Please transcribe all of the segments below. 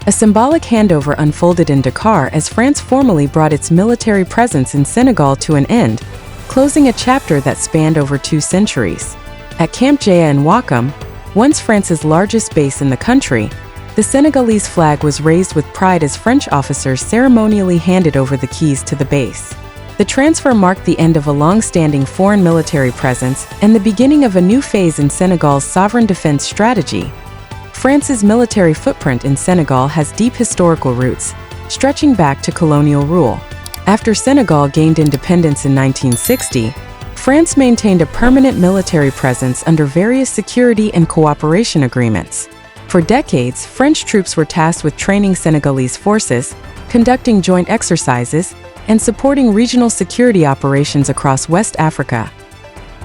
A symbolic handover unfolded in Dakar as France formally brought its military presence in Senegal to an end, closing a chapter that spanned over 2 centuries. At Camp Jaia in Wakam, once France's largest base in the country, the Senegalese flag was raised with pride as French officers ceremonially handed over the keys to the base. The transfer marked the end of a long-standing foreign military presence and the beginning of a new phase in Senegal's sovereign defense strategy. France's military footprint in Senegal has deep historical roots, stretching back to colonial rule. After Senegal gained independence in 1960, France maintained a permanent military presence under various security and cooperation agreements. For decades, French troops were tasked with training Senegalese forces, conducting joint exercises, and supporting regional security operations across West Africa.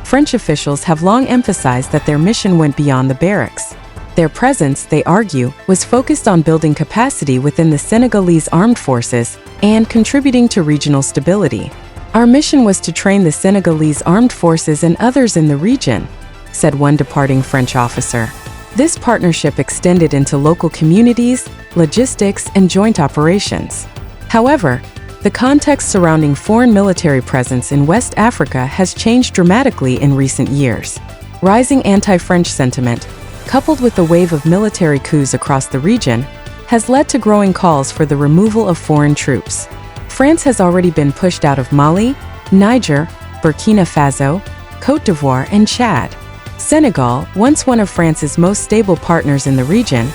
French officials have long emphasized that their mission went beyond the barracks. Their presence, they argue, was focused on building capacity within the Senegalese armed forces and contributing to regional stability. "Our mission was to train the Senegalese armed forces and others in the region," said one departing French officer. This partnership extended into local communities, logistics, and joint operations. However, the context surrounding foreign military presence in West Africa has changed dramatically in recent years. Rising anti-French sentiment, coupled with the wave of military coups across the region, has led to growing calls for the removal of foreign troops. France has already been pushed out of Mali, Niger, Burkina Faso, Côte d'Ivoire, and Chad. Senegal, once one of France's most stable partners in the region,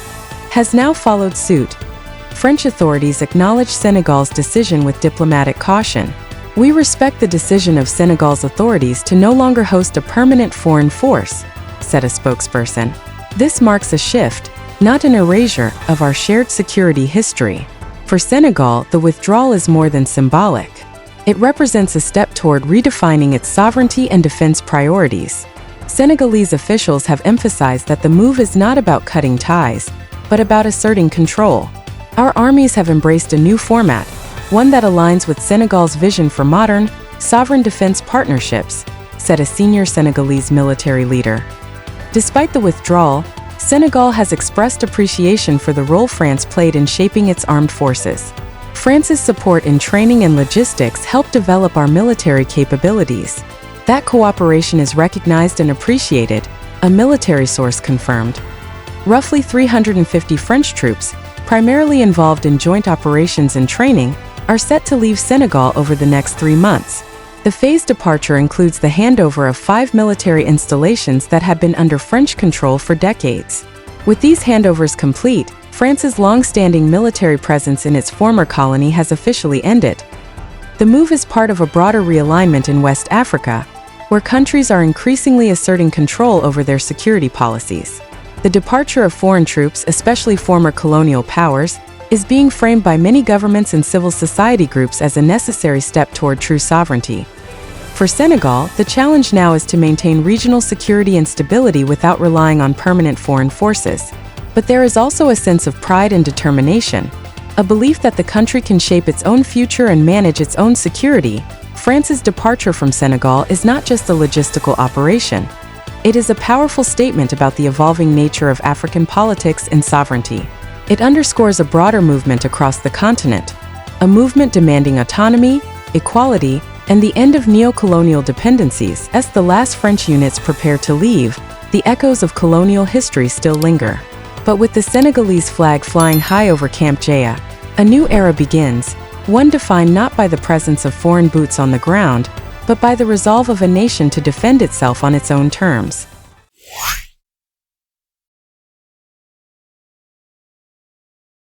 has now followed suit. French authorities acknowledge Senegal's decision with diplomatic caution. "We respect the decision of Senegal's authorities to no longer host a permanent foreign force," said a spokesperson. "This marks a shift, not an erasure, of our shared security history." For Senegal, the withdrawal is more than symbolic. It represents a step toward redefining its sovereignty and defense priorities. Senegalese officials have emphasized that the move is not about cutting ties, but about asserting control. "Our armies have embraced a new format, one that aligns with Senegal's vision for modern, sovereign defense partnerships," said a senior Senegalese military leader. Despite the withdrawal, Senegal has expressed appreciation for the role France played in shaping its armed forces. "France's support in training and logistics helped develop our military capabilities. That cooperation is recognized and appreciated," a military source confirmed. Roughly 350 French troops, primarily involved in joint operations and training, are set to leave Senegal over the next 3 months. The phased departure includes the handover of 5 military installations that had been under French control for decades. With these handovers complete, France's long-standing military presence in its former colony has officially ended. The move is part of a broader realignment in West Africa, where countries are increasingly asserting control over their security policies. The departure of foreign troops, especially former colonial powers, is being framed by many governments and civil society groups as a necessary step toward true sovereignty. For Senegal, the challenge now is to maintain regional security and stability without relying on permanent foreign forces. But there is also a sense of pride and determination, a belief that the country can shape its own future and manage its own security. France's departure from Senegal is not just a logistical operation. It is a powerful statement about the evolving nature of African politics and sovereignty. It underscores a broader movement across the continent, a movement demanding autonomy, equality, and the end of neo-colonial dependencies. As the last French units prepare to leave, the echoes of colonial history still linger. But with the Senegalese flag flying high over Camp Jaia, a new era begins, one defined not by the presence of foreign boots on the ground, but by the resolve of a nation to defend itself on its own terms.